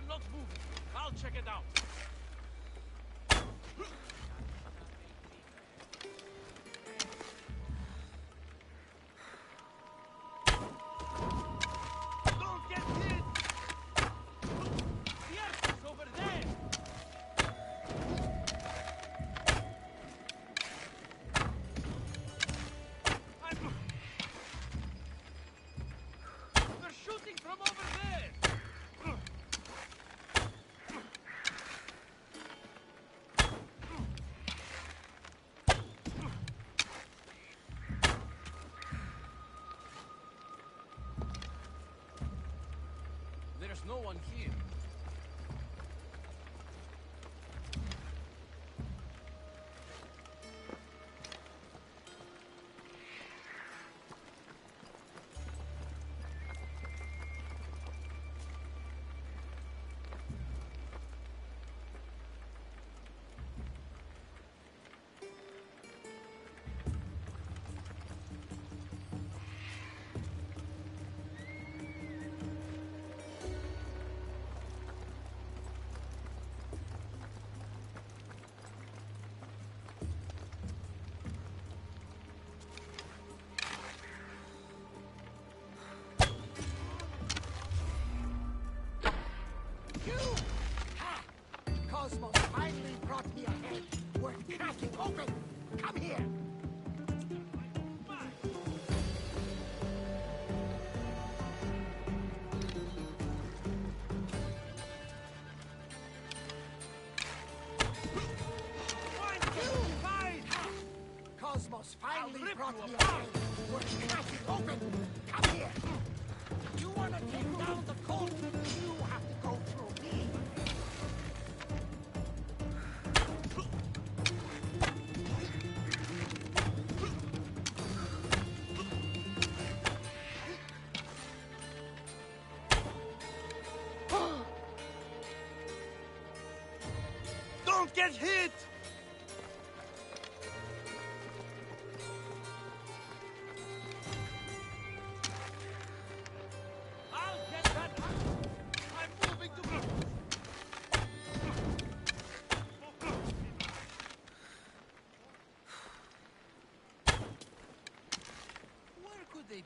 I'm not moving. I'll check it out. Don't get hit! Fierce's over there! They're shooting from over there! There's no one here. Cosmos finally brought me a head worth cracking open. Come here. Cosmos finally brought me a head worth cracking open. Come here. You want to take down the cult? You have to go through me. Don't get hit! I'll get that out! I'm moving to ground! Where could they be?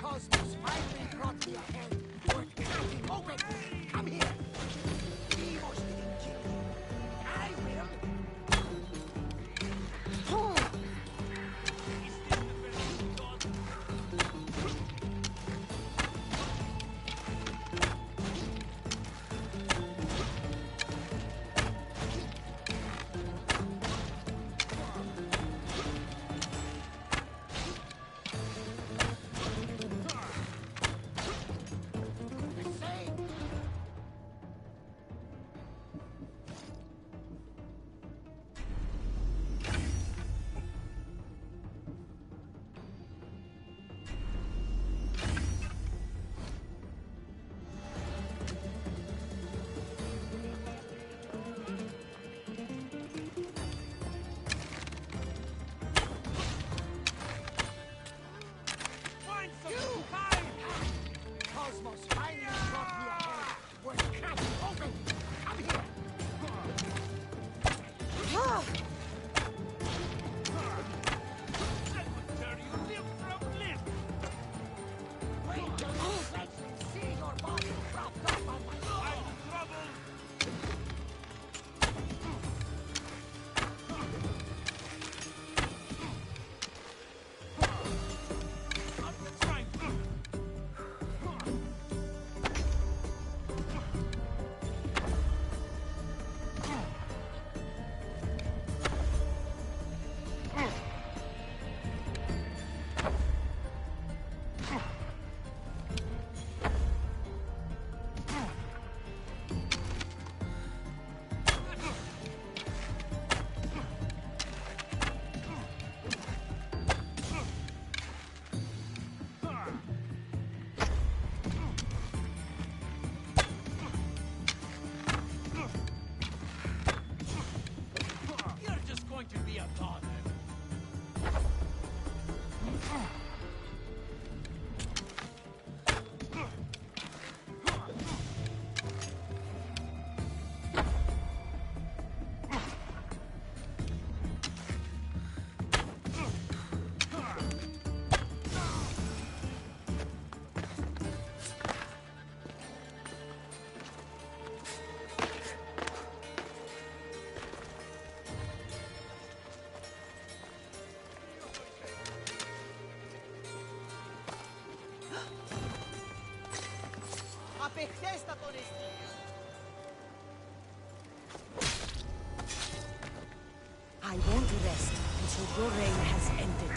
Cosmos finally brought me a head worth cracking open. Come here. Evos didn't kill you. I will. Απεχθέστατον εστί. I won't rest until your reign has ended.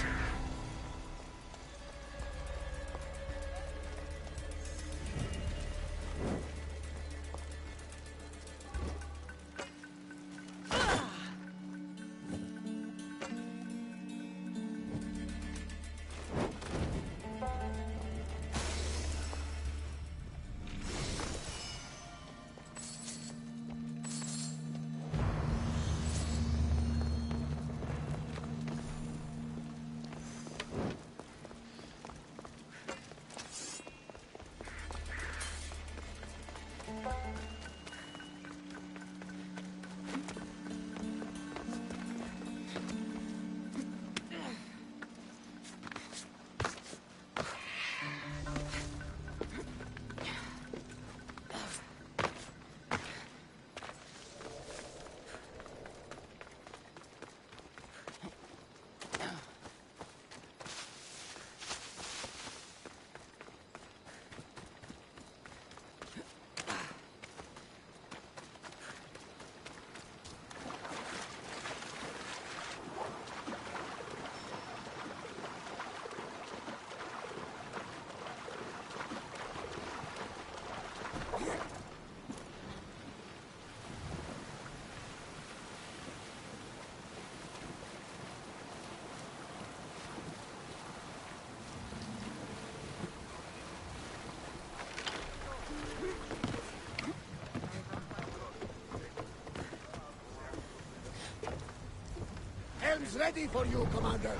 Helm's ready for you, Commander.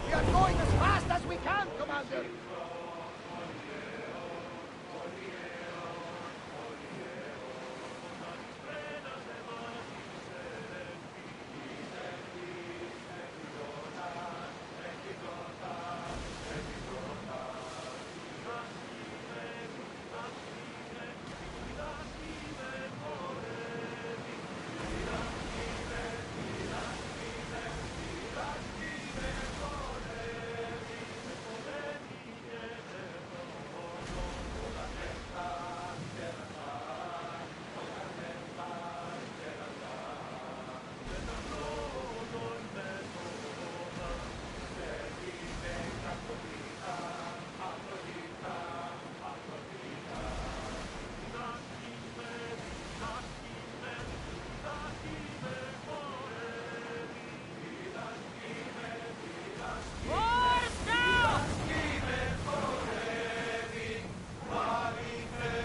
We are going as fast as we can, Commander.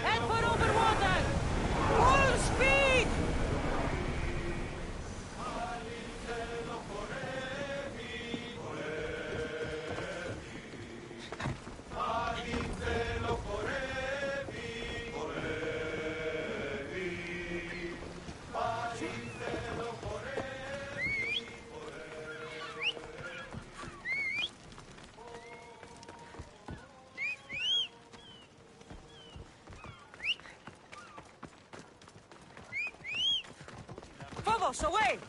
Head for over water! Full speed! Phobos, away!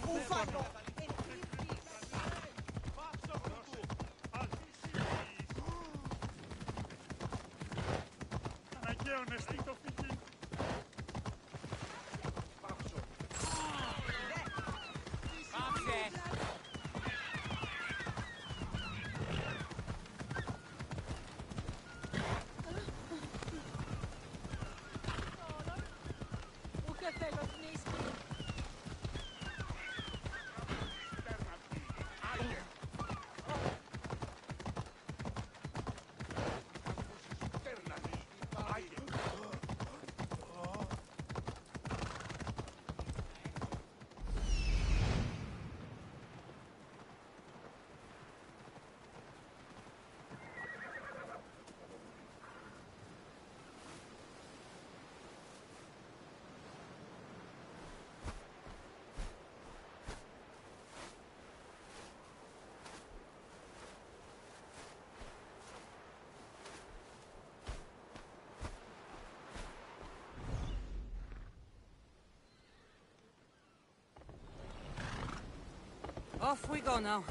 Bufalo! Αναγκαίο νεστή το φυγή. Off we go now.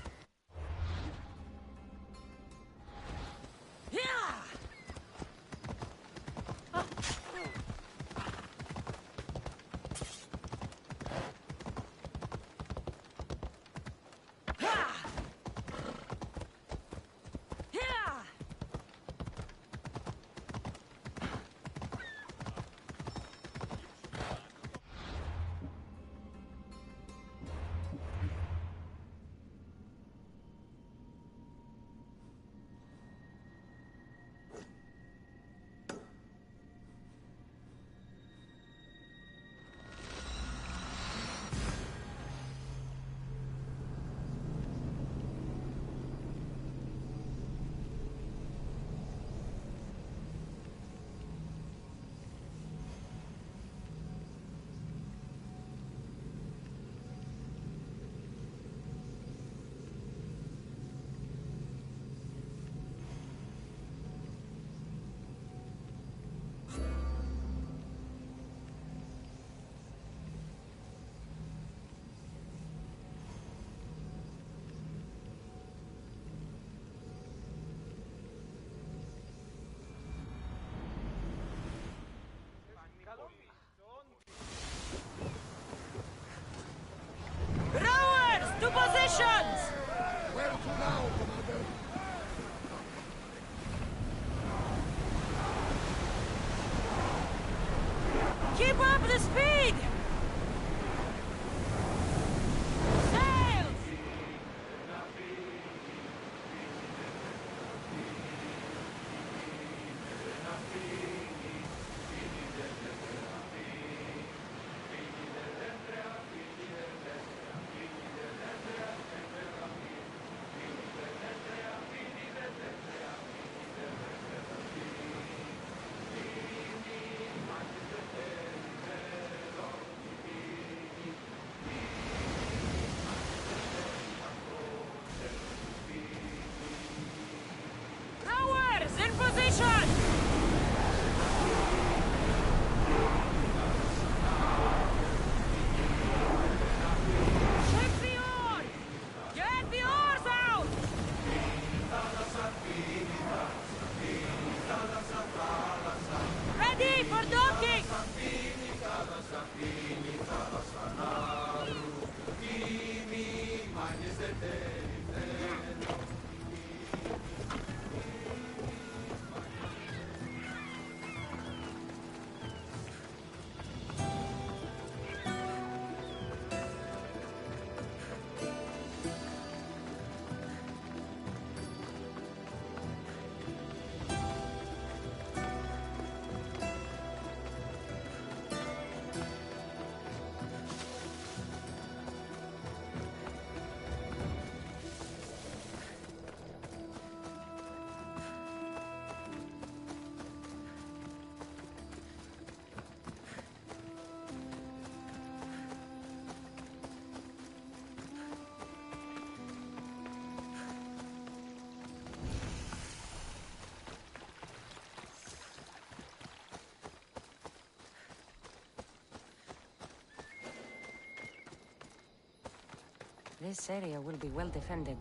This area will be well defended.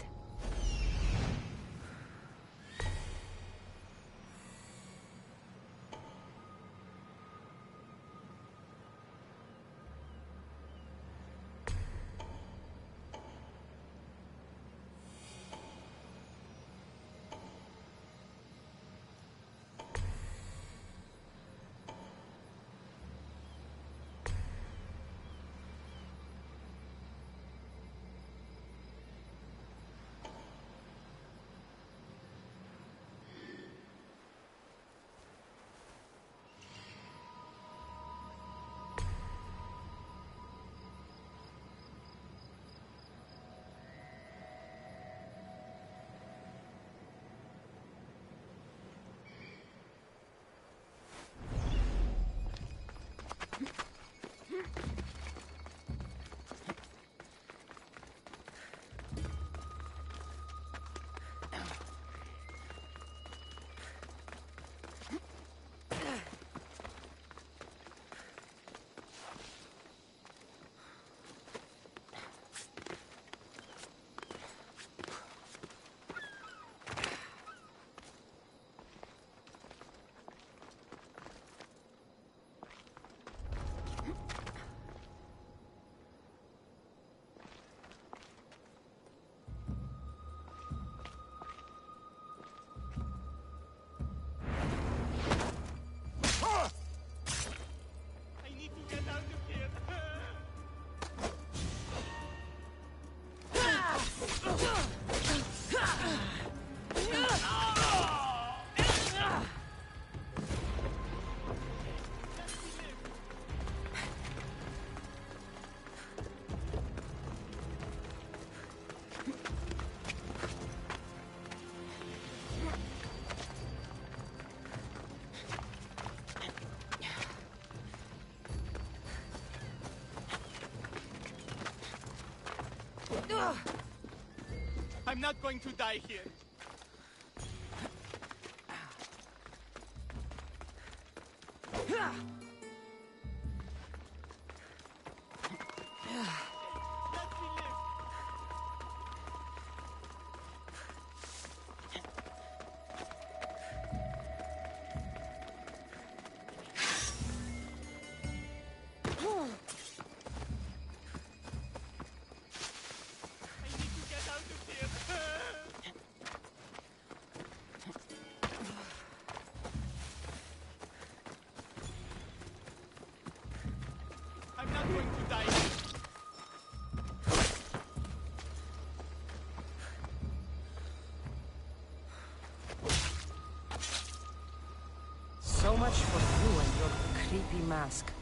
I need to get out of here. I'm not going to die here. Let me live. I need to get out of here. I'm not going to die here. So much for you and your creepy mask.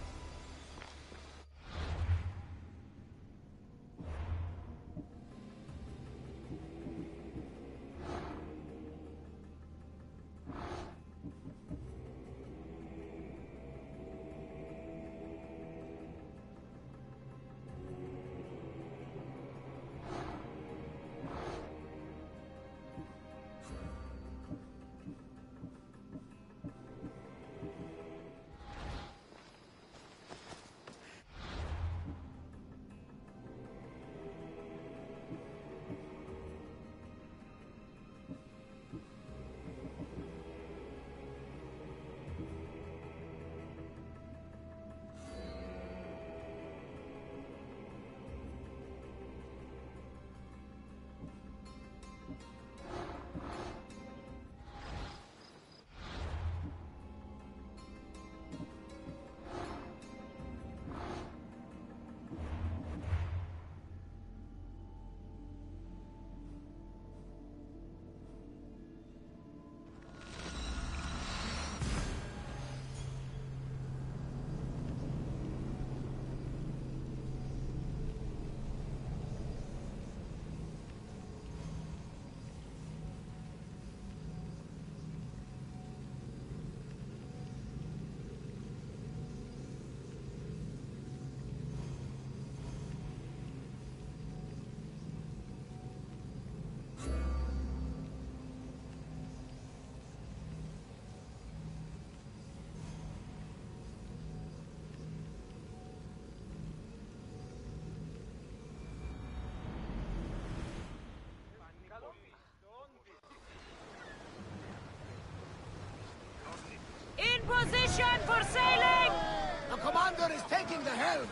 taking the helm!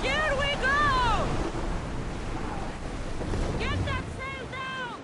Here we go! Get that sail down!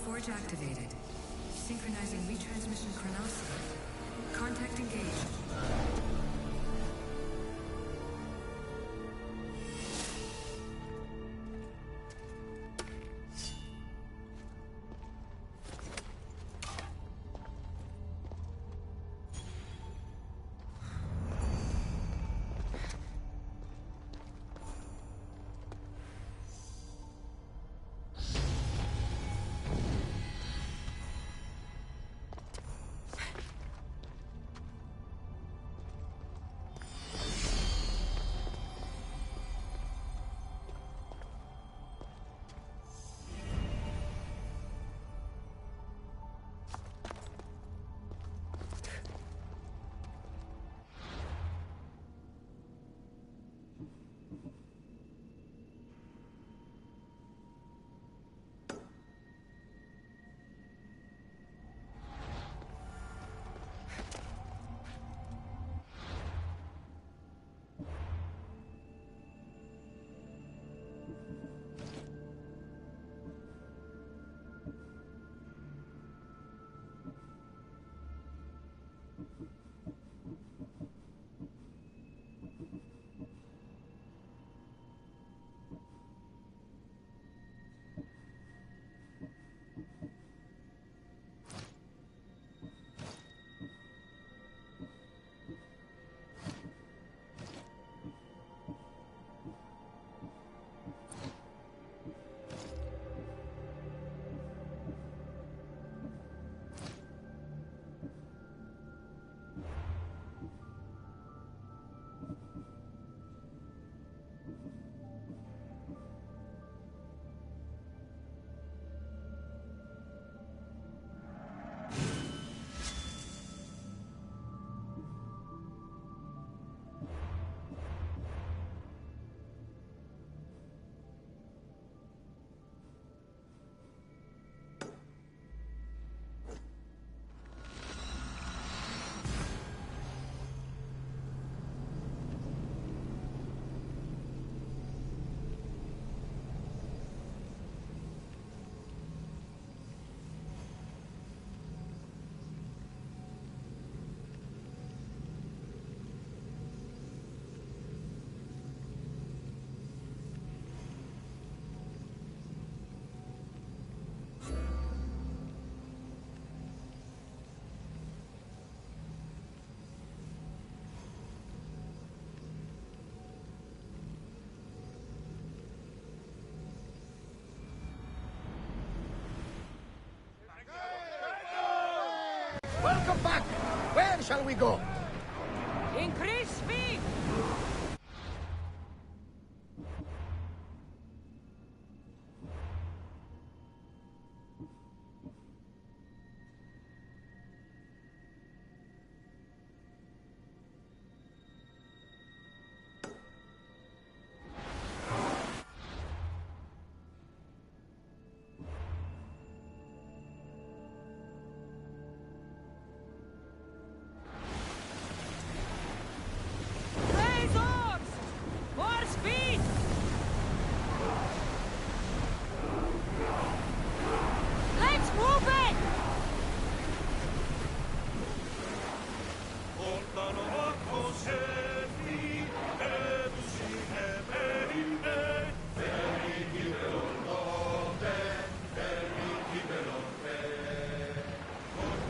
Forge activated. Synchronizing retransmission chronicity. Contact engaged. Welcome back! Where shall we go? Increase speed! Raise oars! More speed! Let's move it!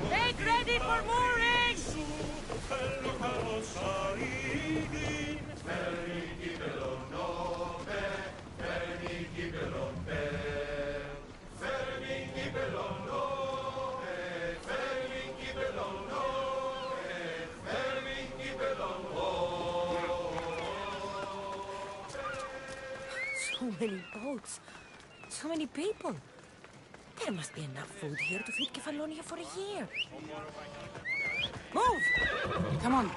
Take ready for moorings! So many boats. So many people. There must be enough food here to feed Kefalonia for a year. Move! Come on.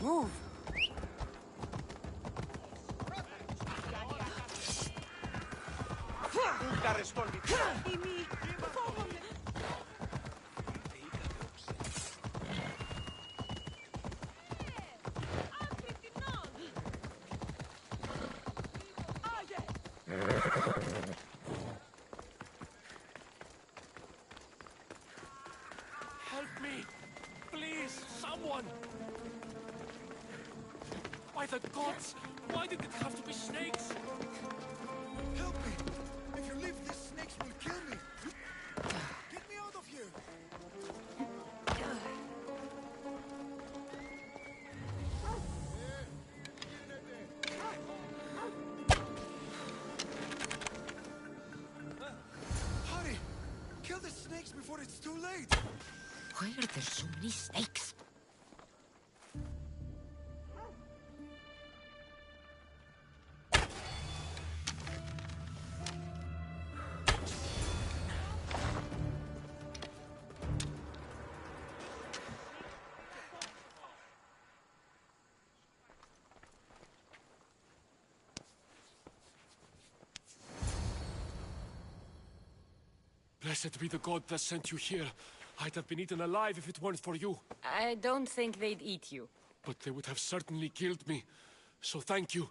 Move. Help me! Please, someone! By the gods! Why did it have to be snakes? Help me! If you leave, these snakes will kill me! Get me out of here! Hurry! Kill the snakes before it's too late! Why are there so many snakes? Blessed be the god that sent you here. I'd have been eaten alive if it weren't for you. I don't think they'd eat you. But they would have certainly killed me. So thank you.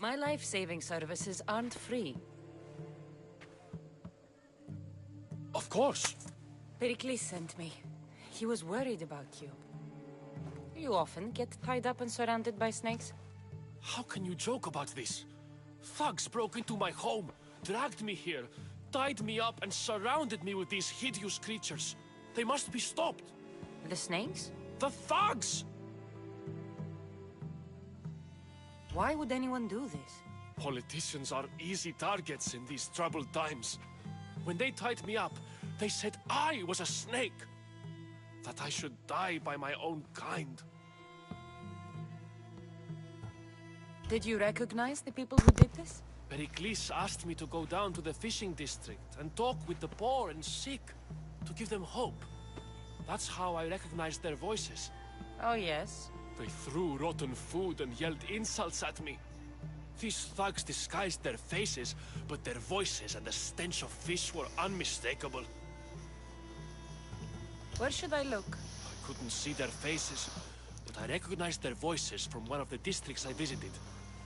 My life-saving services aren't free. Of course. Pericles sent me. He was worried about you. You often get tied up and surrounded by snakes? How can you joke about this? Thugs broke into my home, dragged me here, tied me up and surrounded me with these hideous creatures. They must be stopped. The snakes? The thugs! Why would anyone do this? Politicians are easy targets in these troubled times. When they tied me up, they said I was a snake. That I should die by my own kind. Did you recognize the people who did this? Pericles asked me to go down to the fishing district and talk with the poor and sick, to give them hope. That's how I recognized their voices. Oh, yes. They threw rotten food and yelled insults at me. These thugs disguised their faces, but their voices and the stench of fish were unmistakable. Where should I look? I couldn't see their faces, but I recognized their voices from one of the districts I visited.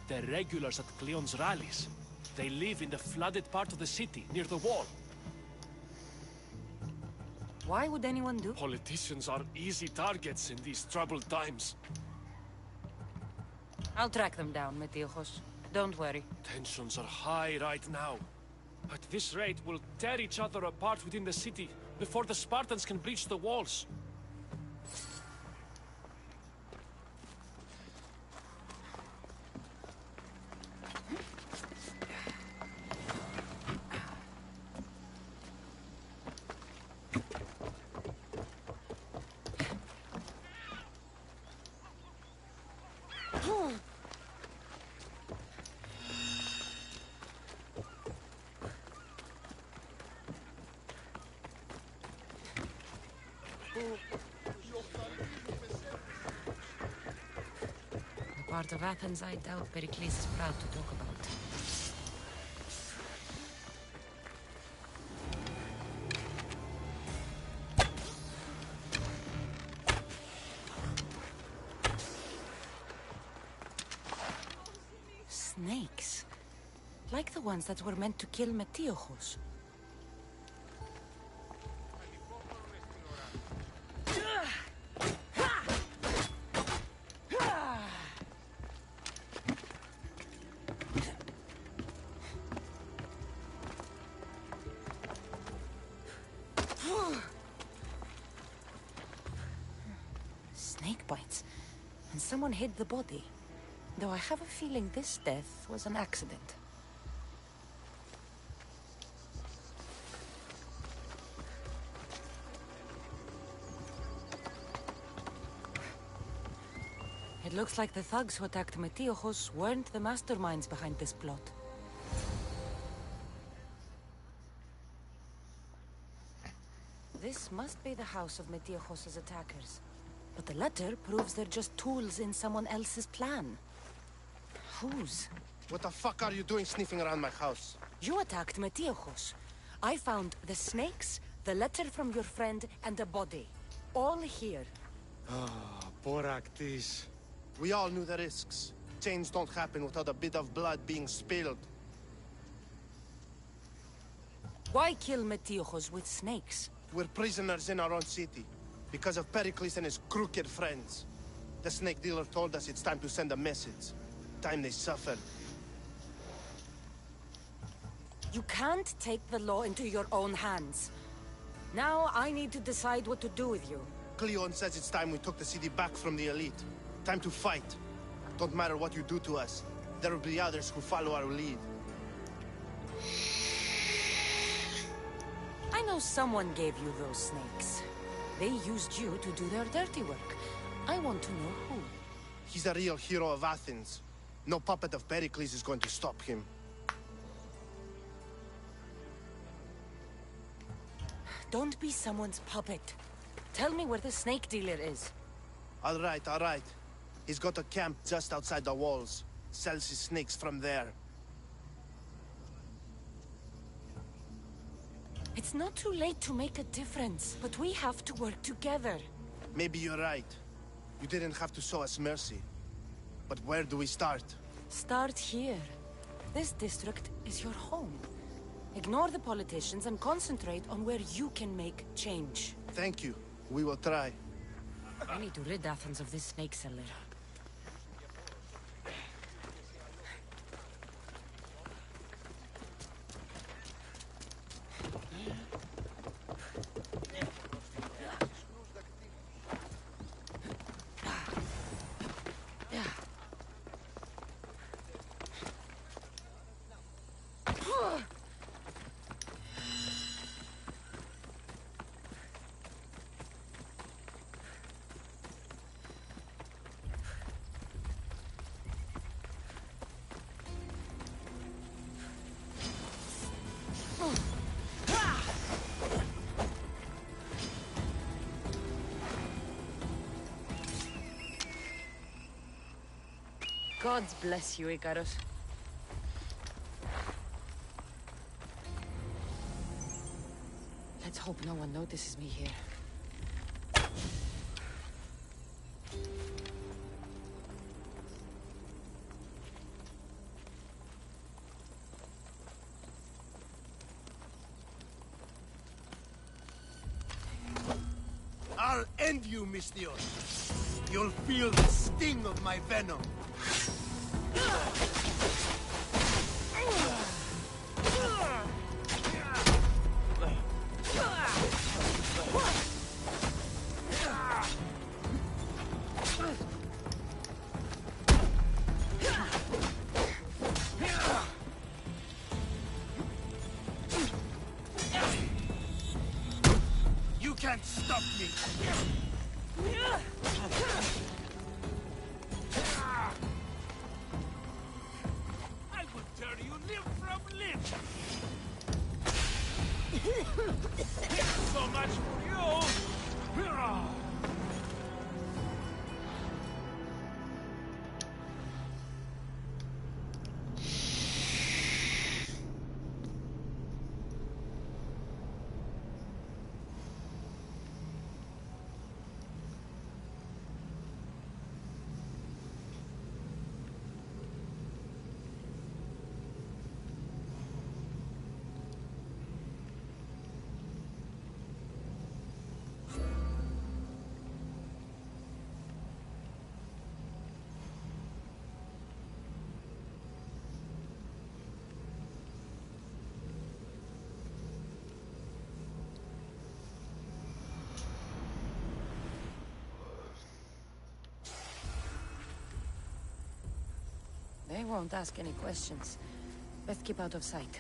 They're regulars at Cleon's rallies. They live in the flooded part of the city, near the wall. Why would anyone do? Politicians are easy targets in these troubled times. I'll track them down, Metiojos. Don't worry. Tensions are high right now. At this rate, we'll tear each other apart within the city before the Spartans can breach the walls. The part of Athens I doubt Pericles is proud to talk about. Snakes. Like the ones that were meant to kill Metiojos. Snake bites. And someone hid the body. Though I have a feeling this death was an accident. It looks like the thugs who attacked Metiojos weren't the masterminds behind this plot. This must be the house of Metiojos' attackers. But the letter proves they're just tools in someone else's plan. Whose? What the fuck are you doing sniffing around my house? You attacked Metiojos. I found the snakes, the letter from your friend, and a body. All here. Boraktis. We all knew the risks. Change don't happen without a bit of blood being spilled. Why kill Metiojos with snakes? We're prisoners in our own city. Because of Pericles and his crooked friends. The snake dealer told us it's time to send a message. Time they suffered. You can't take the law into your own hands. Now I need to decide what to do with you. Cleon says it's time we took the city back from the elite. Time to fight. Don't matter what you do to us. There will be others who follow our lead. I know someone gave you those snakes. They used you to do their dirty work. I want to know who. He's a real hero of Athens. No puppet of Pericles is going to stop him. Don't be someone's puppet. Tell me where the snake dealer is. All right, all right. He's got a camp just outside the walls. Sells his snakes from there. It's not too late to make a difference, but we have to work together. Maybe you're right. You didn't have to show us mercy. But where do we start? Start here. This district is your home. Ignore the politicians and concentrate on where you can make change. Thank you. We will try. I need to rid Athens of this snake seller. God bless you, Icarus. Let's hope no one notices me here. I'll end you, Mystios. You'll feel the sting of my venom. You can't stop me. I will tear you limb from limb! So much for you! They won't ask any questions. Best keep out of sight.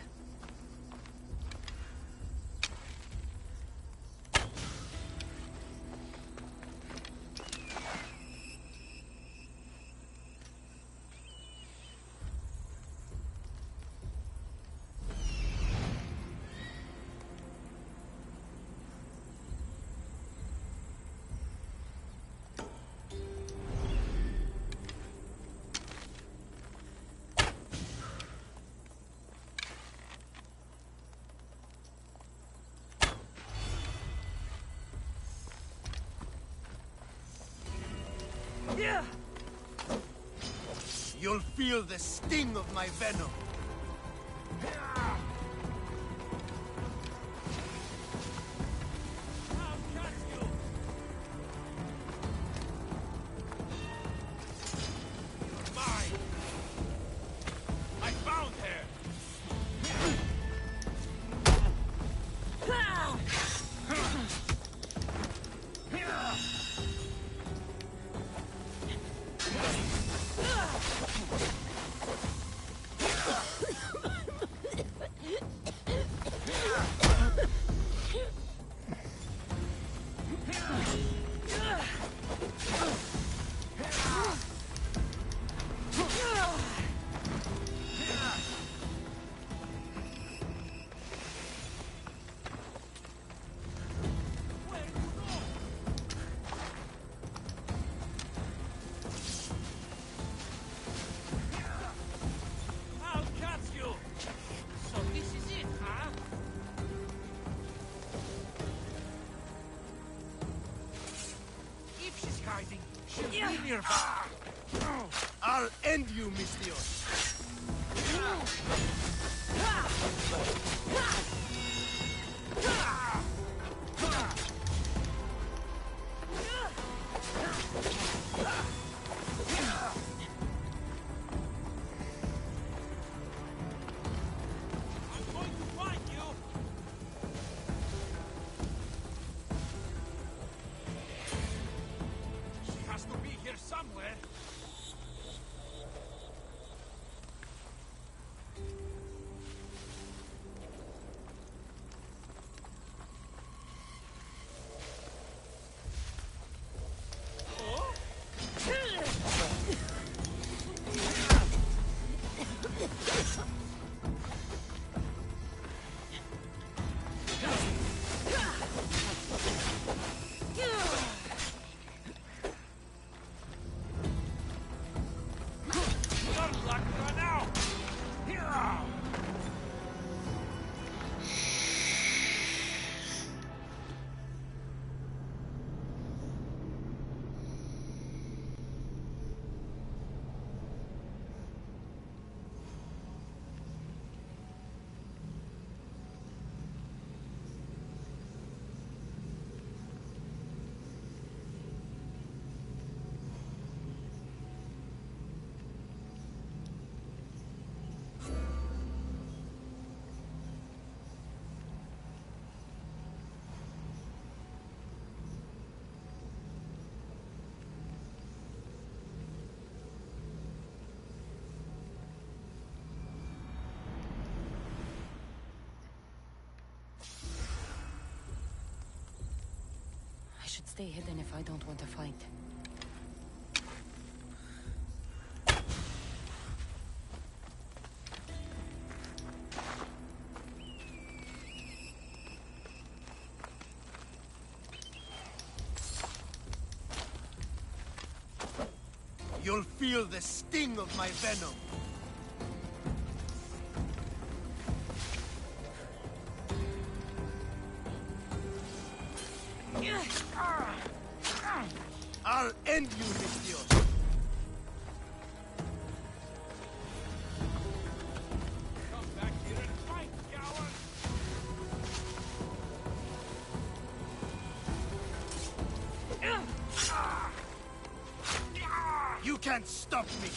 You'll feel the sting of my venom. hiding. She'll be nearby. I'll end you, Mistios. I'm going to find you. She has to be here somewhere. Good luck, run out! Here! I should stay hidden if I don't want to fight. You'll feel the sting of my venom. I'll end you, Mistios. Come back here and fight, coward! You can't stop me.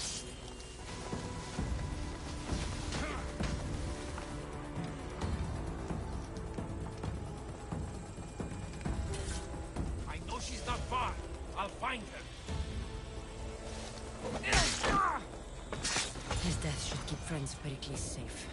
I know she's not far. I'll find her. His death should keep friends Pericles safe.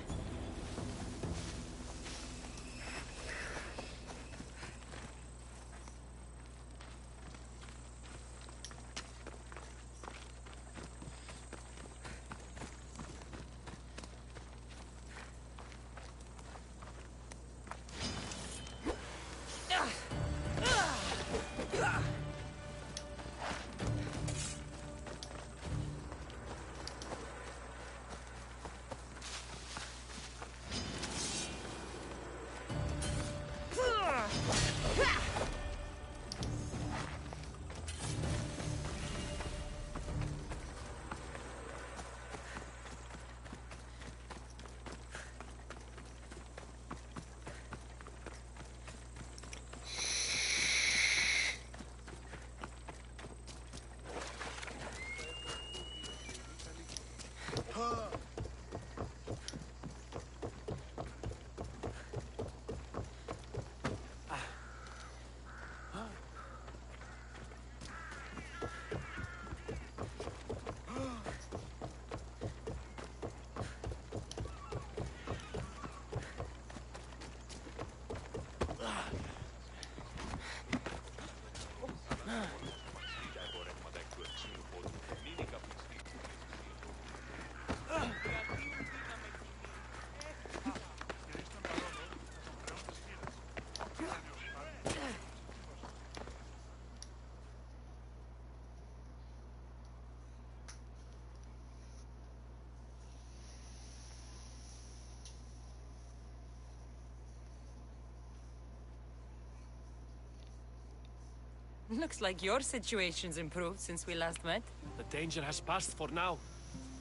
Looks like your situation's improved since we last met. The danger has passed for now.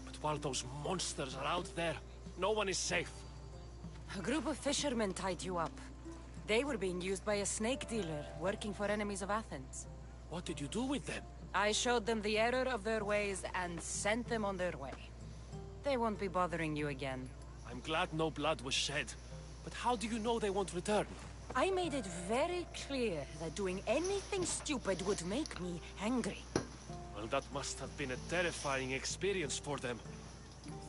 But while those monsters are out there, no one is safe. A group of fishermen tied you up. They were being used by a snake dealer, working for enemies of Athens. What did you do with them? I showed them the error of their ways and sent them on their way. They won't be bothering you again. I'm glad no blood was shed. But how do you know they won't return? I made it very clear that doing anything stupid would make me angry. Well, that must have been a terrifying experience for them.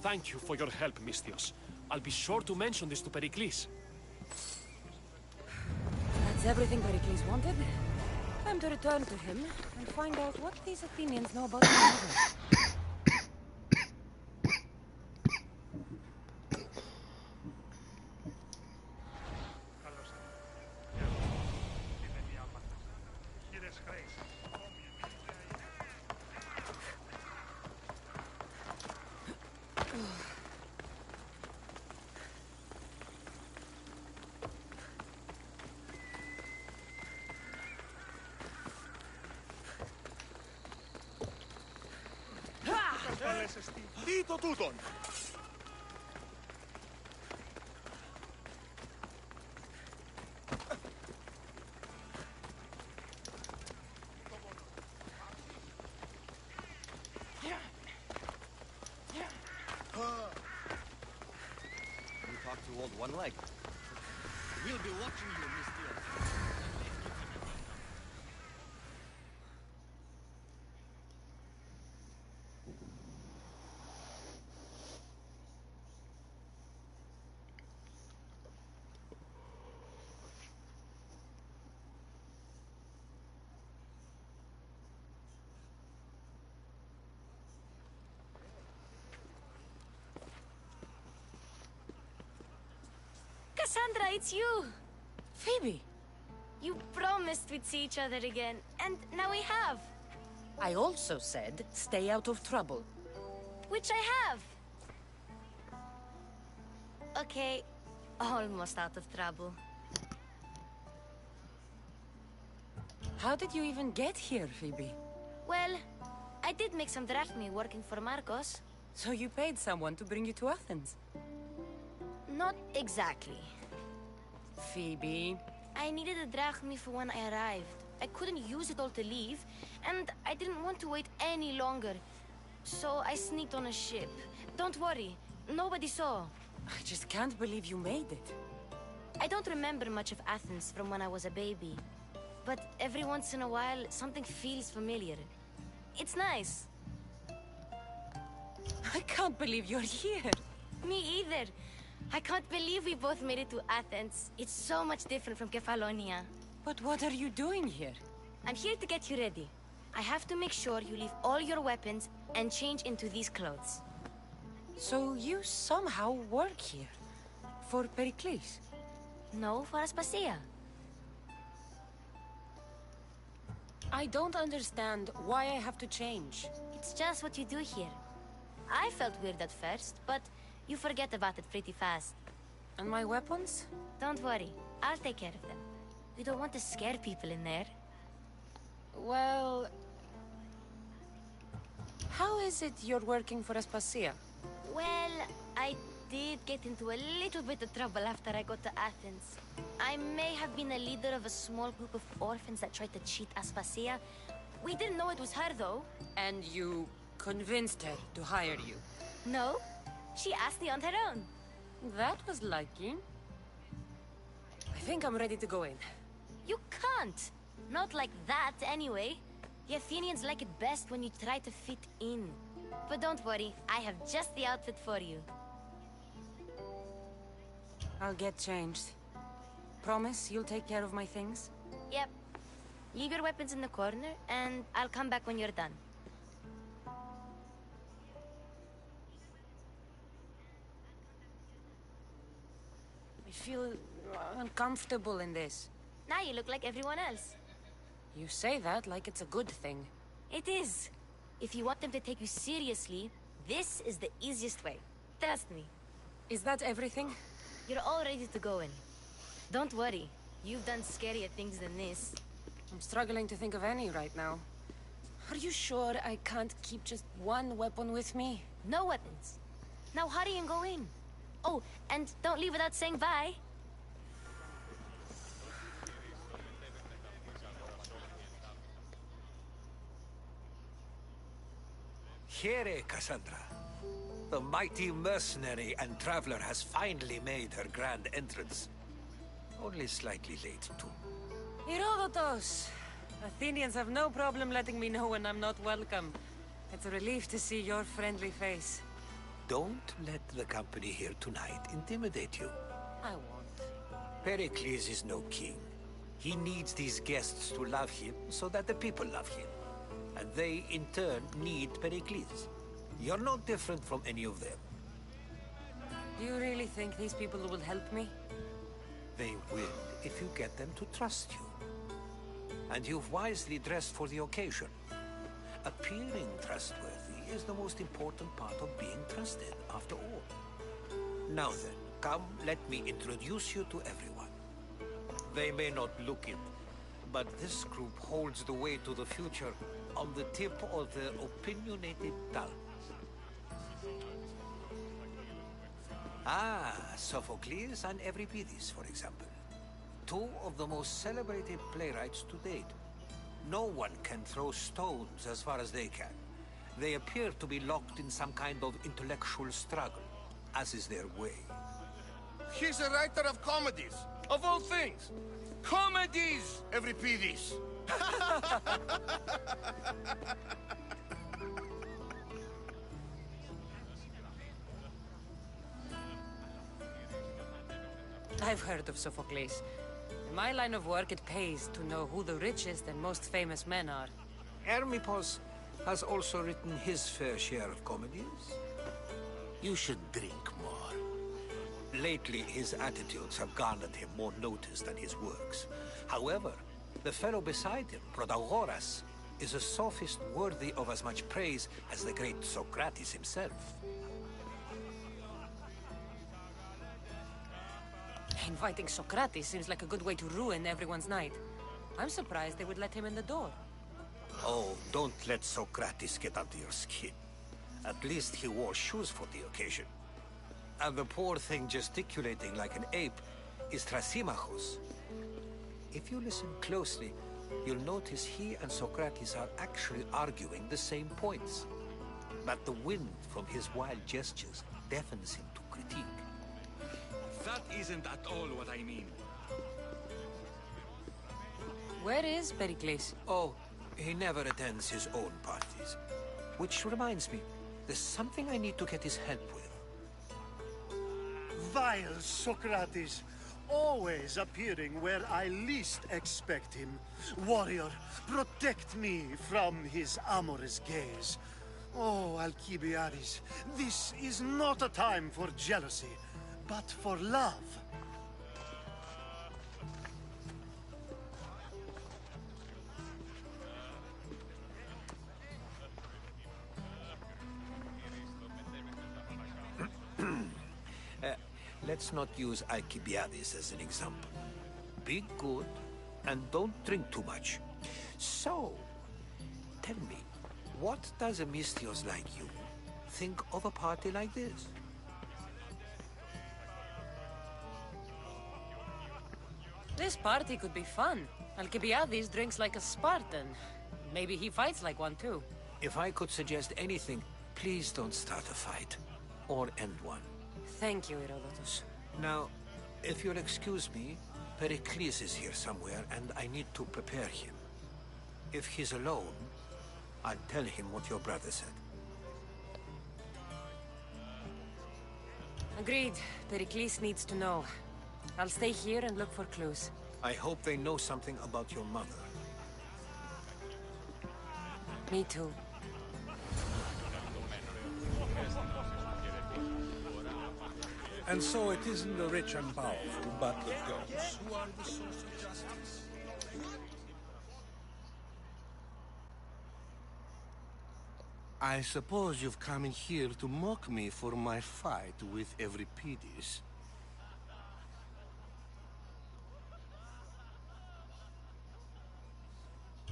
Thank you for your help, Mystios. I'll be sure to mention this to Pericles. That's everything Pericles wanted. Time to return to him and find out what these Athenians know about the river. Τι το τούτον! You talk to old one leg. We'll be watching you, Mystios. Cassandra, it's you! Phoebe! You promised we'd see each other again, and now we have. I also said, stay out of trouble. Which I have. Okay, almost out of trouble. How did you even get here, Phoebe? Well, I did make some drachmae working for Marcos. So you paid someone to bring you to Athens? Not exactly. Phoebe... I needed a drachmae for when I arrived. I couldn't use it all to leave, and I didn't want to wait any longer. So I sneaked on a ship. Don't worry, nobody saw. I just can't believe you made it. I don't remember much of Athens from when I was a baby. But every once in a while, something feels familiar. It's nice. I can't believe you're here. Me either. I can't believe we both made it to Athens. It's so much different from Kefalonia. But what are you doing here? I'm here to get you ready. I have to make sure you leave all your weapons and change into these clothes. So you somehow work here? For Pericles? No, for Aspasia. I don't understand why I have to change. It's just what you do here. I felt weird at first, but you forget about it pretty fast. And my weapons? Don't worry, I'll take care of them. We don't want to scare people in there. Well... How is it you're working for Aspasia? Well, I did get into a little bit of trouble after I got to Athens. I may have been a leader of a small group of orphans that tried to cheat Aspasia. We didn't know it was her, though. And you convinced her to hire you? No, she asked me on her own. That was lucky. I think I'm ready to go in. You can't. Not like that, anyway. The Athenians like it best when you try to fit in. But don't worry, I have just the outfit for you. I'll get changed. Promise you'll take care of my things? Yep. Leave your weapons in the corner, and I'll come back when you're done. I feel uncomfortable in this. Now you look like everyone else. You say that like it's a good thing. It is. If you want them to take you seriously, this is the easiest way. Trust me. Is that everything? You're all ready to go in. Don't worry. You've done scarier things than this. I'm struggling to think of any right now. Are you sure I can't keep just one weapon with me? No weapons. Now hurry and go in. Oh, and don't leave without saying bye. Here, Cassandra. The mighty mercenary and traveler has finally made her grand entrance. Only slightly late, too. Herodotus! Athenians have no problem letting me know when I'm not welcome. It's a relief to see your friendly face. Don't let the company here tonight intimidate you. I won't. Pericles is no king. He needs these guests to love him so that the people love him. And they, in turn, need Pericles. You're no different from any of them. Do you really think these people will help me? They will if you get them to trust you. And you've wisely dressed for the occasion. Appearing trustworthy is the most important part of being trusted, after all. Now then, come, let me introduce you to everyone. They may not look it, but this group holds the way to the future on the tip of their opinionated tongue. Ah, Sophocles and Euripides, for example. Two of the most celebrated playwrights to date. No one can throw stones as far as they can. They appear to be locked in some kind of intellectual struggle, as is their way. He's a writer of comedies, of all things. Comedies, Euripides. I've heard of Sophocles. In my line of work, it pays to know who the richest and most famous men are. Hermippos has also written his fair share of comedies. You should drink more. Lately, his attitudes have garnered him more notice than his works. However, the fellow beside him, Protagoras, is a sophist worthy of as much praise as the great Socrates himself. Inviting Socrates seems like a good way to ruin everyone's night. I'm surprised they would let him in the door. Oh, don't let Socrates get under your skin. At least he wore shoes for the occasion. And the poor thing gesticulating like an ape is Thrasymachos. If you listen closely, you'll notice he and Socrates are actually arguing the same points. But the wind from his wild gestures deafens him to critique. That isn't at all what I mean. Where is Pericles? Oh, he never attends his own parties. Which reminds me, there's something I need to get his help with. Vile Socrates, always appearing where I least expect him. Warrior, protect me from his amorous gaze. Oh, Alcibiades, this is not a time for jealousy, but for love. Let's not use Alcibiades as an example. Be good, and don't drink too much. So, tell me, what does a Misthios like you think of a party like this? This party could be fun. Alcibiades drinks like a Spartan. Maybe he fights like one too. If I could suggest anything, please don't start a fight. Or end one. Thank you, Herodotus. Now, if you'll excuse me, Pericles is here somewhere, and I need to prepare him. If he's alone, I'll tell him what your brother said. Agreed. Pericles needs to know. I'll stay here and look for clues. I hope they know something about your mother. Me too. And so it isn't the rich and powerful, but the gods who are the source of justice. I suppose you've come in here to mock me for my fight with Euripides.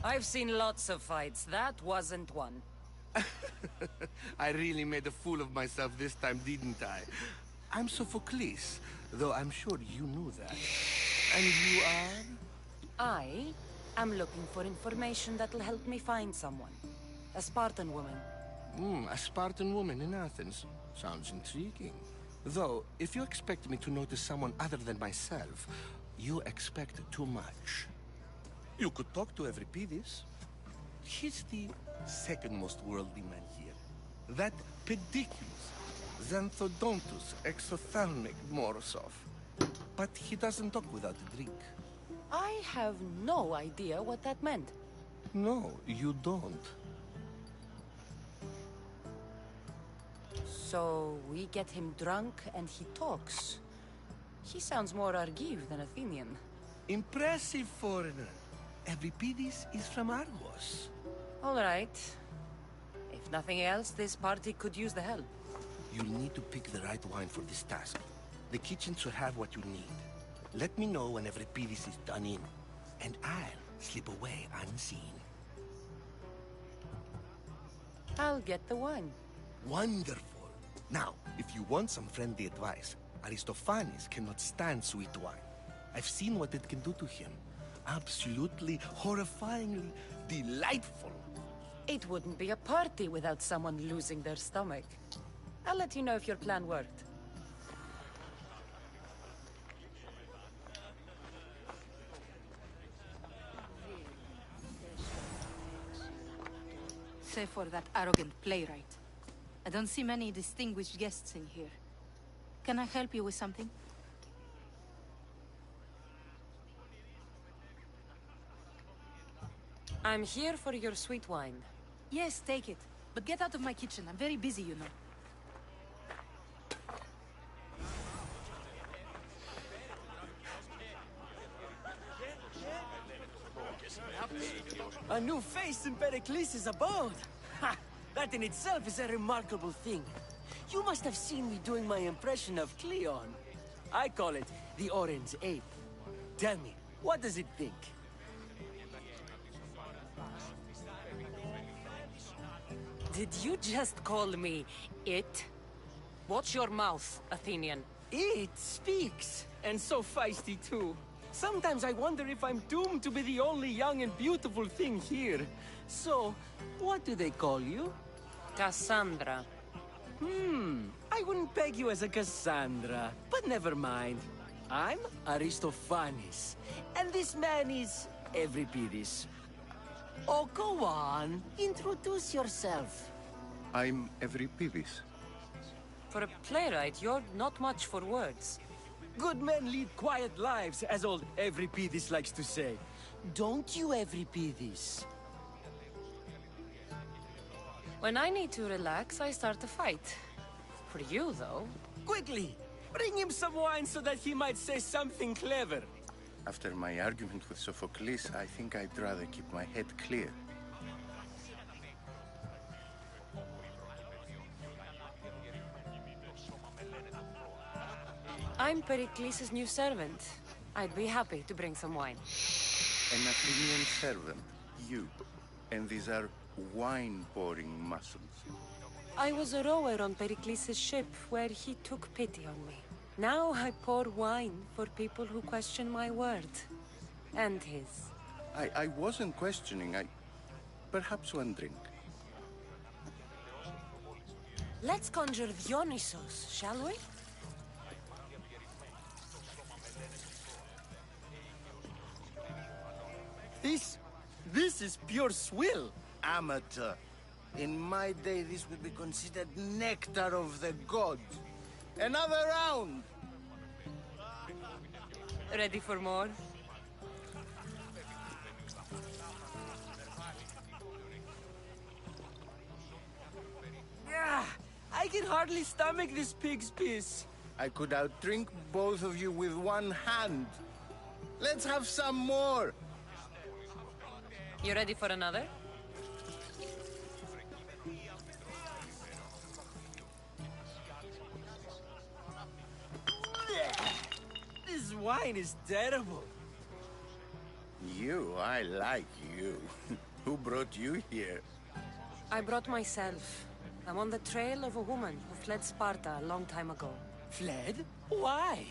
I've seen lots of fights. That wasn't one. I really made a fool of myself this time, didn't I? I'm Sophocles, though I'm sure you knew that. And you are? I am looking for information that'll help me find someone. A Spartan woman. A Spartan woman in Athens. Sounds intriguing. Though, if you expect me to notice someone other than myself, you expect too much. You could talk to Euripides. He's the second most worldly man here. That pediculus, Xanthodontus exophthalmic Morosov. But he doesn't talk without a drink. I have no idea what that meant. No, you don't. So we get him drunk and he talks. He sounds more Argive than Athenian. Impressive foreigner. Euripides is from Argos. All right. If nothing else, this party could use the help. You'll need to pick the right wine for this task. The kitchen should have what you need. Let me know when Euripides is done in, and I'll slip away unseen. I'll get the wine. Wonderful. Now, if you want some friendly advice, Aristophanes cannot stand sweet wine. I've seen what it can do to him. Absolutely, horrifyingly delightful. It wouldn't be a party without someone losing their stomach. I'll let you know if your plan worked. Save for that arrogant playwright. I don't see many distinguished guests in here. Can I help you with something? I'm here for your sweet wine. Yes, take it. But get out of my kitchen. I'm very busy, you know. A new face in Pericles' abode! Ha! That in itself is a remarkable thing. You must have seen me doing my impression of Cleon. I call it the Orange Ape. Tell me, what does it think? Did you just call me it? Watch your mouth, Athenian. It speaks, and so feisty too. Sometimes I wonder if I'm doomed to be the only young and beautiful thing here. So, what do they call you? Cassandra. I wouldn't peg you as a Cassandra, but never mind. I'm Aristophanes, and this man is Euripides. Oh, go on. Introduce yourself. I'm Euripides. For a playwright, you're not much for words. Good men lead quiet lives, as old Euripides likes to say. Don't you, Euripides? When I need to relax, I start a fight. For you, though... Quickly! Bring him some wine so that he might say something clever. After my argument with Sophocles, I think I'd rather keep my head clear. I'm Pericles' new servant. I'd be happy to bring some wine. An Athenian servant, you. And these are wine-pouring muscles. I was a rower on Pericles' ship where he took pity on me. Now I pour wine for people who question my word. And his. I wasn't questioning. Perhaps one drink. Let's conjure Dionysos, shall we? This is pure swill. Amateur. In my day, this would be considered nectar of the gods. Another round! Ready for more? I can hardly stomach this pig's piss. I could outdrink both of you with one hand. Let's have some more! You ready for another? This wine is terrible. I like you. Who brought you here? I brought myself. I'm on the trail of a woman who fled Sparta a long time ago. Fled? Why?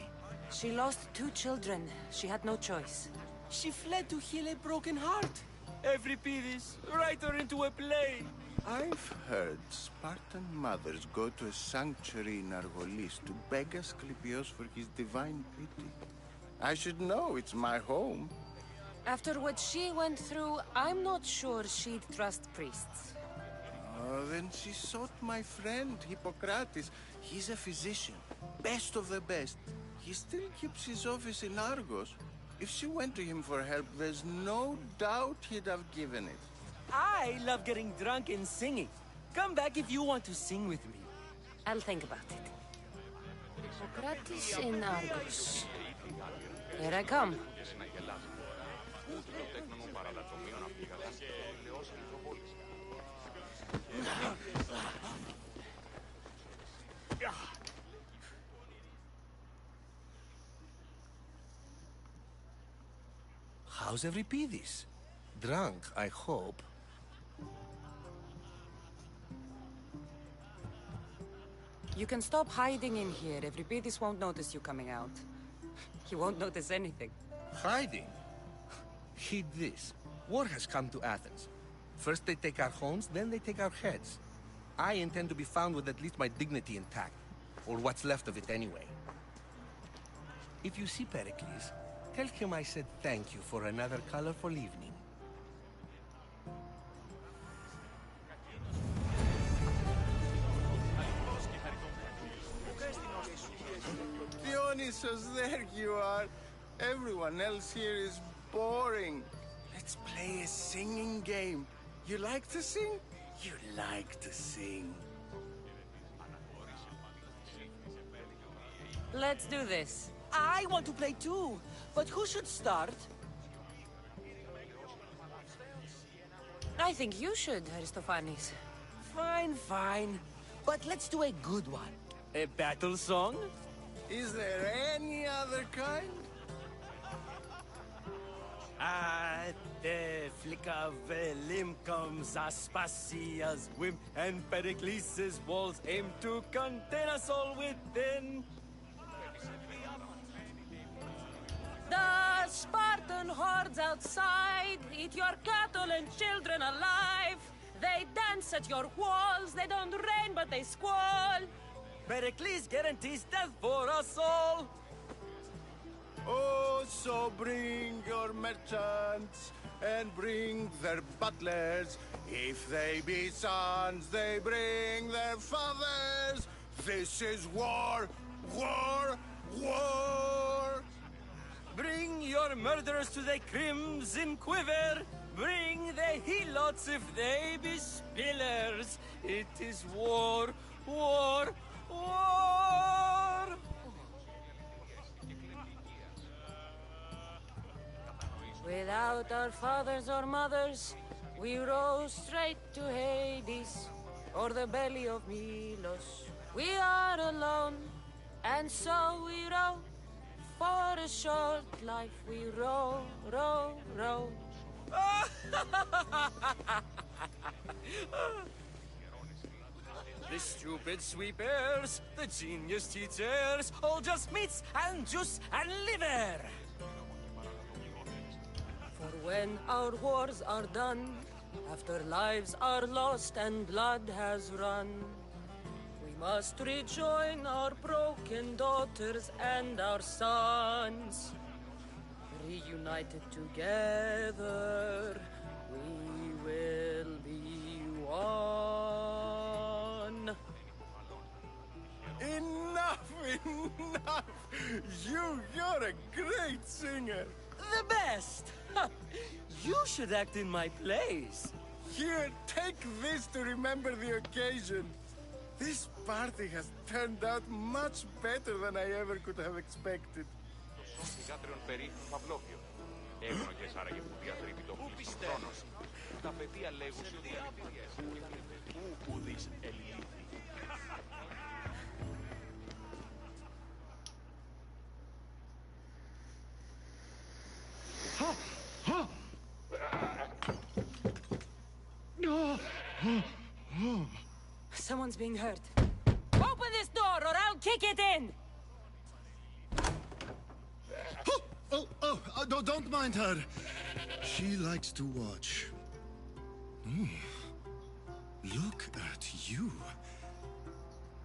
She lost 2 children. She had no choice. She fled to heal a broken heart. Euripides, write her into a play. I've heard Spartan mothers go to a sanctuary in Argolis to beg Asclepios for his divine pity. I should know, it's my home. After what she went through, I'm not sure she'd trust priests. Oh, then she sought my friend, Hippocrates. He's a physician, best of the best. He still keeps his office in Argos. If she went to him for help, there's no doubt he'd have given it. I love getting drunk and singing. Come back if you want to sing with me. I'll think about it. Hippocrates in Argos. Here I come. How's Euripides? Drunk, I hope. You can stop hiding in here. Euripides won't notice you coming out. He won't notice anything. Hiding? Heed this. War has come to Athens. First they take our homes, then they take our heads. I intend to be found with at least my dignity intact. Or what's left of it anyway. If you see Pericles, tell him I said thank you for another colorful evening. Dionysus, there you are. Everyone else here is boring. Let's play a singing game. You like to sing? You like to sing. Let's do this. I want to play too, but who should start? I think you should, Aristophanes. Fine, fine. But let's do a good one. A battle song? Is there any other kind? At the flick of a limb comes Aspasia's whim, and Pericles' walls aim to contain us all within. The Spartan hordes outside eat your cattle and children alive. They dance at your walls, they don't rain but they squall. Pericles guarantees death for us all. Oh, so bring your merchants and bring their butlers. If they be sons, they bring their fathers. This is war, war, war. Bring your murderers to the crimson quiver. Bring the helots if they be spillers. It is war, war, war. Without our fathers or mothers, we rose straight to Hades, or the belly of Milos. We are alone, and so we row. For a short life we row, row, row. The stupid sweepers, the genius teachers, all just meats and juice and liver. For when our wars are done, after lives are lost and blood has run, we must rejoin our broken daughters and our sons. Reunited together, we will be one. Enough, enough! You're a great singer. The best! You should act in my plays. Here, take this to remember the occasion. This party has turned out much better than I ever could have expected. Πού πιστεύεις? Τα παιδεία λέγουν ότι πού ουδείς Someone's being hurt. Open this door or I'll kick it in! Don't mind her. She likes to watch. Oh, look at you.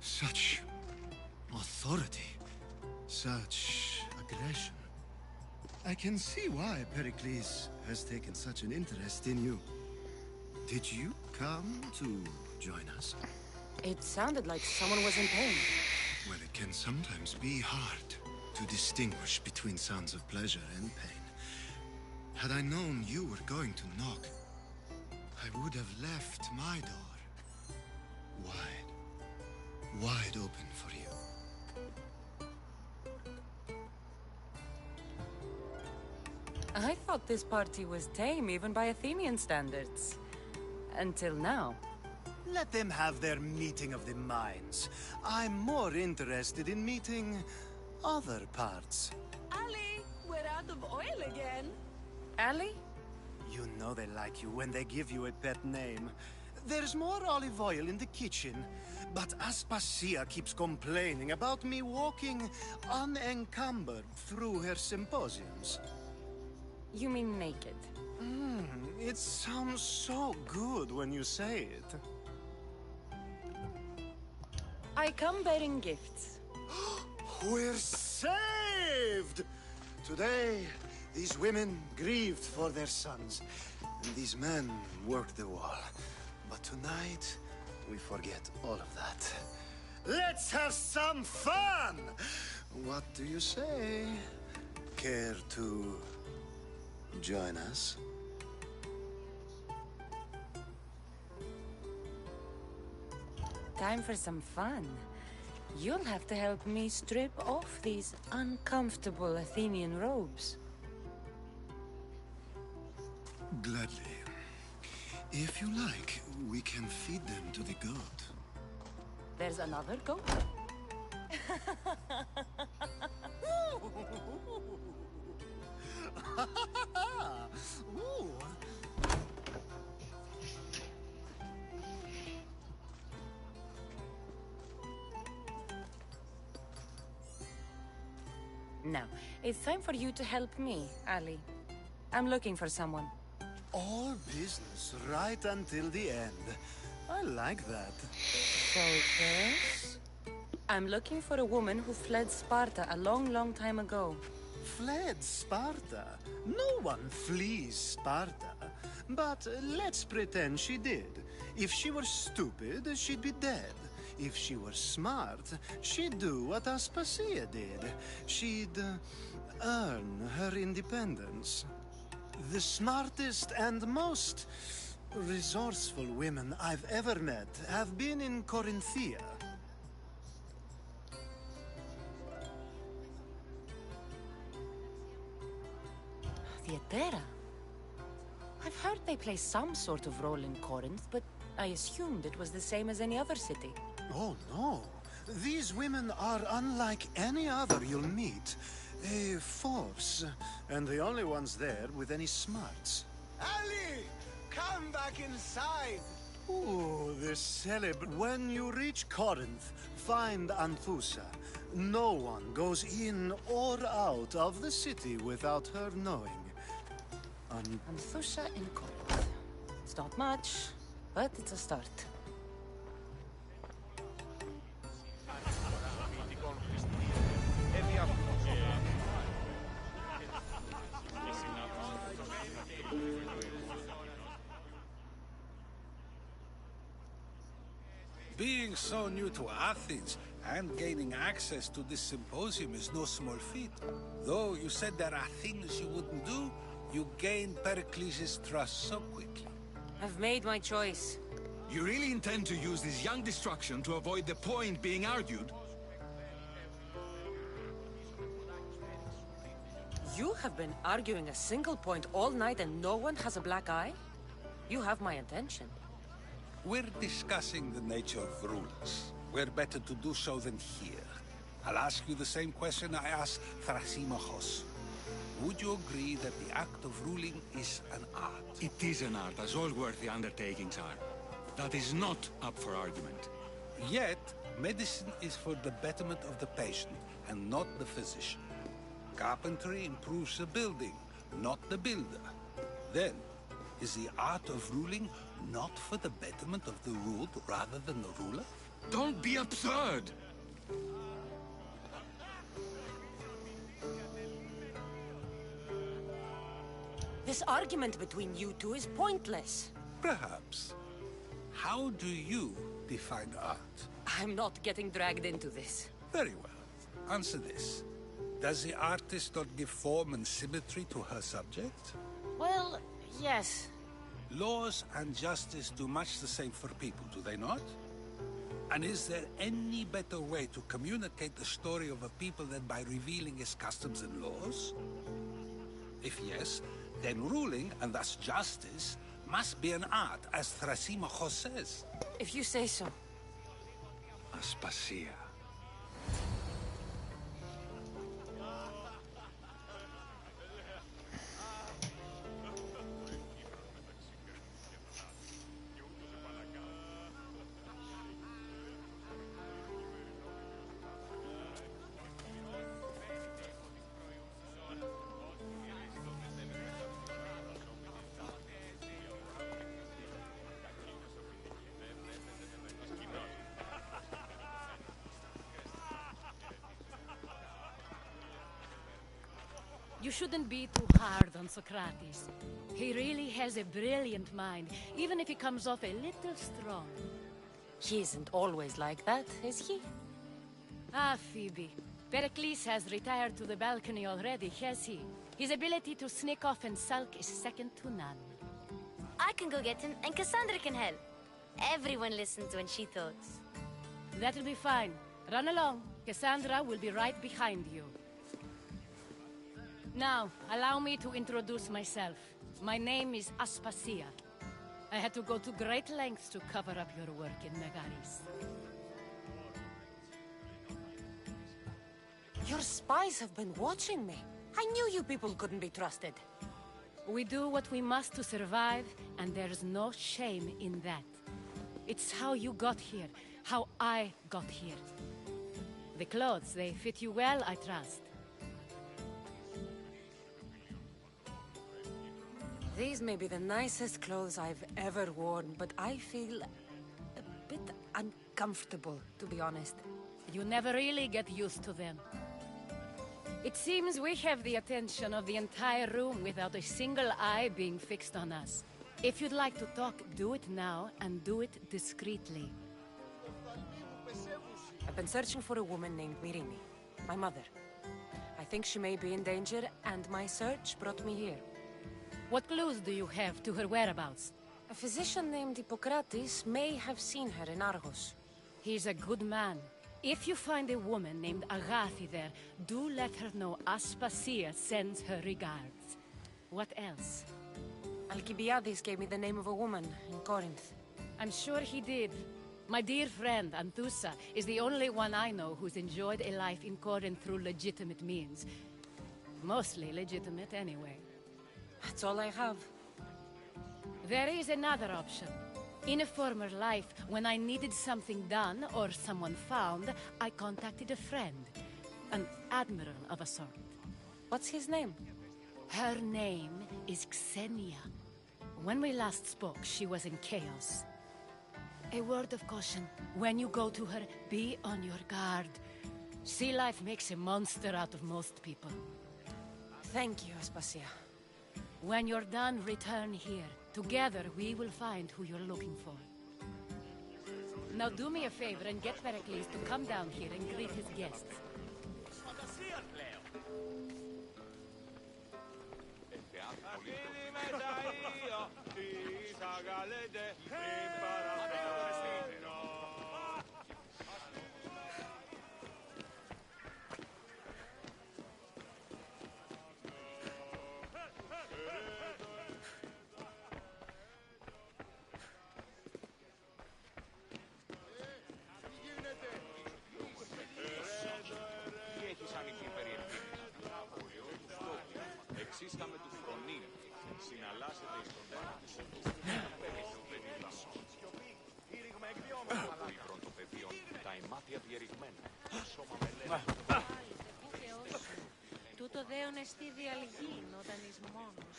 Such authority. Such aggression. I can see why Pericles has taken such an interest in you. Did you come to join us? It sounded like someone was in pain. Well, it can sometimes be hard to distinguish between sounds of pleasure and pain. Had I known you were going to knock, I would have left my door wide open for you. I thought this party was tame even by Athenian standards. Until now. Let them have their meeting of the minds. I'm more interested in meeting other parts. Ali, we're out of oil again. Ali? You know they like you when they give you a pet name. There's more olive oil in the kitchen, but Aspasia keeps complaining about me walking unencumbered through her symposiums. You mean naked? It sounds so good when you say it. I come bearing gifts. We're saved! Today, these women grieved for their sons, and these men worked the wall. But tonight, we forget all of that. Let's have some fun! What do you say? Care to join us? Time for some fun. You'll have to help me strip off these uncomfortable Athenian robes. Gladly. If you like, we can feed them to the goat. There's another goat? Ooh. Now, it's time for you to help me, Ali. I'm looking for someone. All business right until the end. I like that. Focus. I'm looking for a woman who fled Sparta a long, long time ago. Fled Sparta? No one flees Sparta. But let's pretend she did. If she were stupid, she'd be dead. If she were smart, she'd do what Aspasia did. She'd earn her independence. The smartest and most resourceful women I've ever met have been in Corinthia. Theatera? I've heard they play some sort of role in Corinth, but I assumed it was the same as any other city. Oh, no. These women are unlike any other you'll meet. A force, and the only ones there with any smarts. Ali! Come back inside! Ooh, the When you reach Corinth, find Anthusa. No one goes in or out of the city without her knowing. Anthusa in Corinth. It's not much, but it's a start. Being so new to Athens and gaining access to this symposium is no small feat. Though you said there are things you wouldn't do, you gained Pericles' trust so quickly. I've made my choice. You really intend to use this young destruction to avoid the point being argued? You have been arguing a single point all night and no one has a black eye? You have my attention. We're discussing the nature of rulers. Where better to do so than here? I'll ask you the same question I asked Thrasymachos. Would you agree that the act of ruling is an art? It is an art, as all worthy undertakings are. That is not up for argument. Yet, medicine is for the betterment of the patient and not the physician. Carpentry improves the building, not the builder. Then, is the art of ruling not for the betterment of the ruled rather than the ruler? Don't be absurd! This argument between you two is pointless. Perhaps. How do you define art? I'm not getting dragged into this. Very well. Answer this. Does the artist not give form and symmetry to her subject? Well, yes. Laws and justice do much the same for people, do they not? And is there any better way to communicate the story of a people than by revealing its customs and laws? If yes, then ruling, and thus justice, must be an art, as Thrasimachos says. If you say so. Aspasia. You shouldn't be too hard on Socrates. He really has a brilliant mind, even if he comes off a little strong. He isn't always like that, is he? Ah, Phoebe. Pericles has retired to the balcony already, has he? His ability to sneak off and sulk is second to none. I can go get him, and Cassandra can help. Everyone listens when she talks. That'll be fine. Run along. Cassandra will be right behind you. Now, allow me to introduce myself. My name is Aspasia. I had to go to great lengths to cover up your work in Megaris. Your spies have been watching me. I knew you people couldn't be trusted. We do what we must to survive, and there's no shame in that. It's how you got here, how I got here. The clothes, they fit you well, I trust. These may be the nicest clothes I've ever worn, but I feel a bit uncomfortable, to be honest. You never really get used to them. It seems we have the attention of the entire room without a single eye being fixed on us. If you'd like to talk, do it now, and do it discreetly. I've been searching for a woman named Mirini, my mother. I think she may be in danger, and my search brought me here. What clues do you have to her whereabouts? A physician named Hippocrates may have seen her in Argos. He's a good man. If you find a woman named Agathi there, do let her know Aspasia sends her regards. What else? Alcibiades gave me the name of a woman in Corinth. I'm sure he did. My dear friend, Anthusa, is the only one I know who's enjoyed a life in Corinth through legitimate means. Mostly legitimate, anyway. That's all I have. There is another option. In a former life, when I needed something done or someone found, I contacted a friend. An admiral of a sort. What's his name? Her name is Xenia. When we last spoke, she was in chaos. A word of caution. When you go to her, be on your guard. Sea life makes a monster out of most people. Thank you, Aspasia. When you're done, return here. Together, we will find who you're looking for. Now do me a favor and get Pericles to come down here and greet his guests. Εξίσταμε του φρονίμου, συναλλάσσεται εις τον ένα της επόμενης. Τούτο δέον εστί διαλγήν όταν εις μόνος.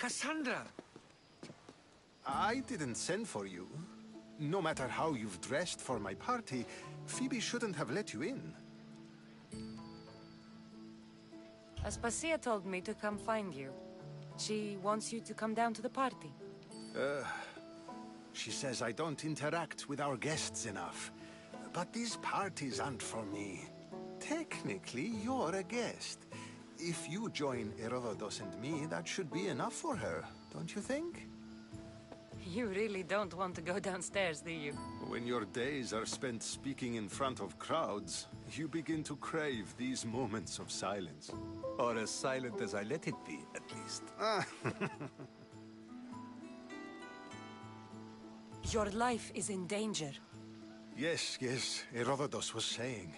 Cassandra! I didn't send for you. No matter how you've dressed for my party, Phoebe shouldn't have let you in. Aspasia told me to come find you. She wants you to come down to the party. She says I don't interact with our guests enough. But these parties aren't for me. Technically, you're a guest. If you join Herodotus and me, that should be enough for her, don't you think? You really don't want to go downstairs, do you? When your days are spent speaking in front of crowds, you begin to crave these moments of silence. Or as silent as I let it be, at least. Your life is in danger. Yes, Herodotus was saying.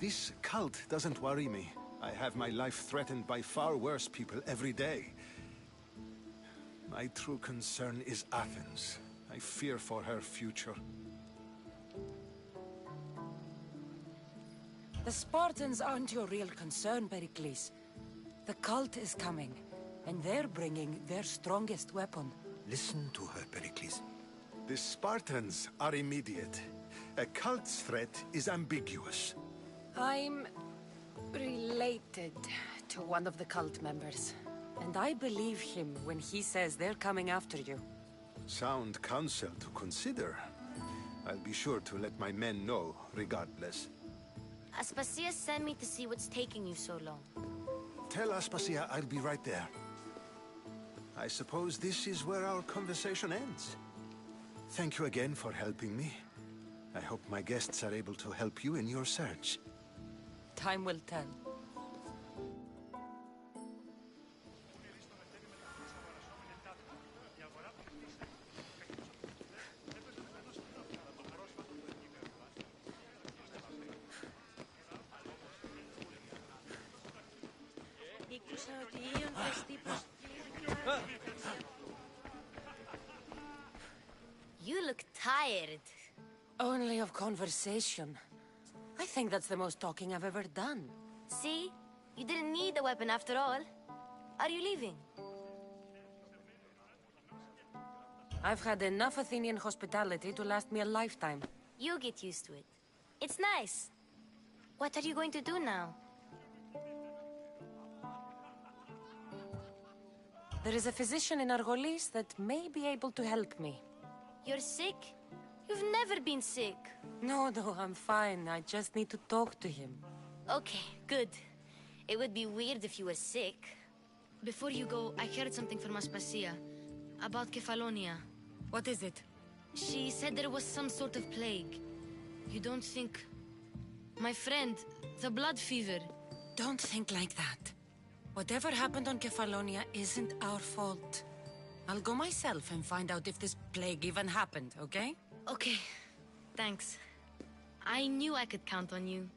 This cult doesn't worry me. I have my life threatened by far worse people every day. My true concern is Athens. I fear for her future. The Spartans aren't your real concern, Pericles. The cult is coming, and they're bringing their strongest weapon. Listen to her, Pericles. The Spartans are immediate. A cult's threat is ambiguous. I'm related to one of the cult members. And I believe him when he says they're coming after you. Sound counsel to consider. I'll be sure to let my men know, regardless. Aspasia sent me to see what's taking you so long. Tell Aspasia I'll be right there. I suppose this is where our conversation ends. Thank you again for helping me. I hope my guests are able to help you in your search. Time will tell. You look tired. Only of conversation. I think that's the most talking I've ever done. See? You didn't need the weapon after all. Are you leaving? I've had enough Athenian hospitality to last me a lifetime. You get used to it. It's nice. What are you going to do now? There is a physician in Argolis that may be able to help me. You're sick? You've never been sick. No, I'm fine. I just need to talk to him. Okay, good. It would be weird if you were sick. Before you go, I heard something from Aspasia about Kefalonia. What is it? She said there was some sort of plague. You don't think... My friend, the blood fever. Don't think like that. Whatever happened on Kefalonia isn't our fault. I'll go myself and find out if this plague even happened, okay? Okay, thanks. I knew I could count on you.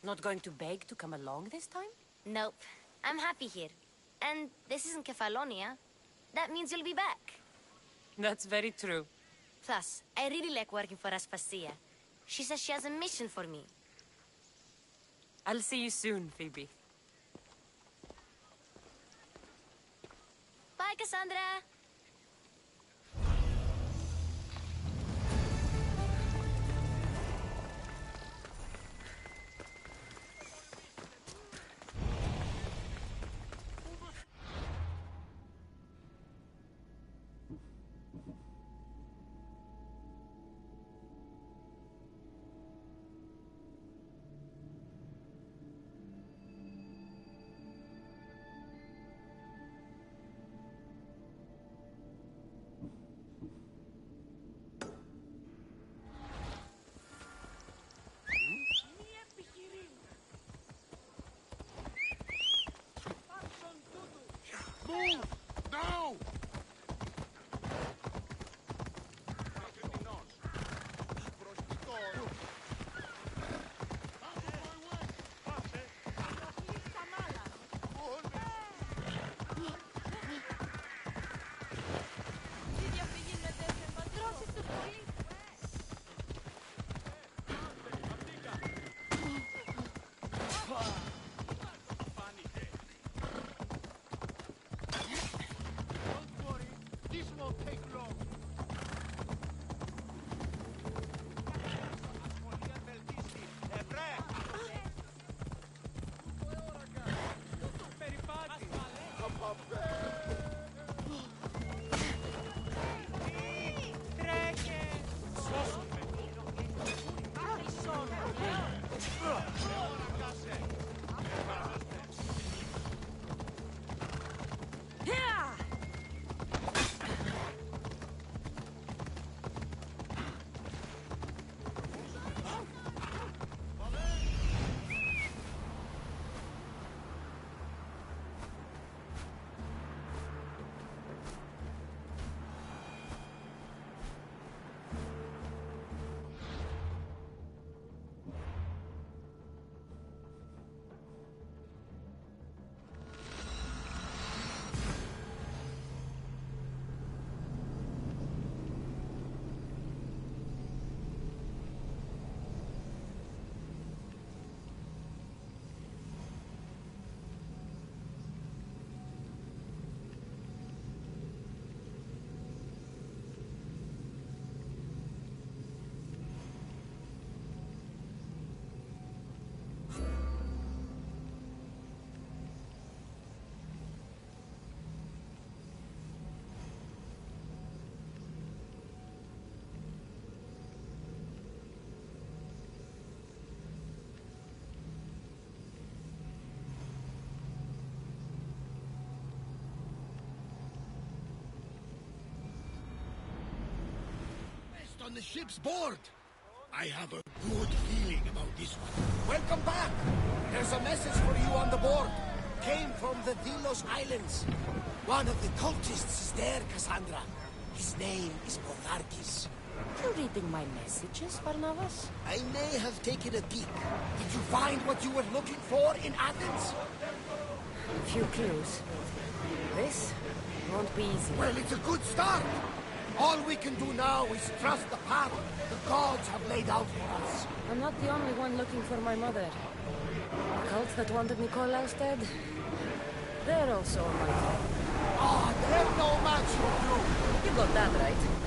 Not going to beg to come along this time? Nope. I'm happy here. And this isn't Kefalonia. That means you'll be back. That's very true. Plus, I really like working for Aspasia. She says she has a mission for me. I'll see you soon, Phoebe. Bye, Cassandra! left on the ship's board. I have a good feeling about this one. Welcome back. There's a message for you on the board. Came from the Delos Islands. One of the cultists is there, Cassandra. His name is Bogarkis. You reading my messages, Barnabas? I may have taken a peek. Did you find what you were looking for in Athens? A few clues. This won't be easy. Well, it's a good start. All we can do now is trust the path the gods have laid out for us. I'm not the only one looking for my mother. The cult that wanted Nikolaus dead, they're also on my trail. Ah, they're no match for you. You got that right.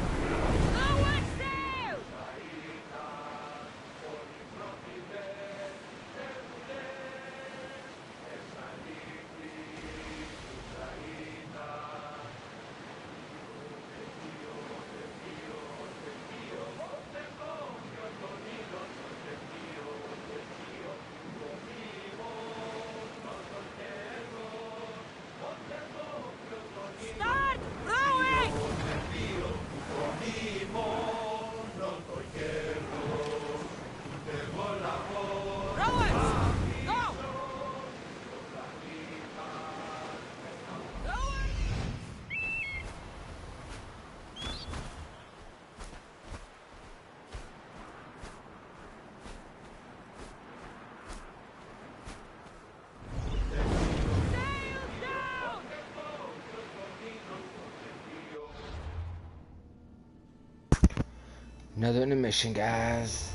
Another intermission, guys.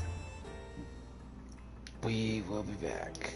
We will be back.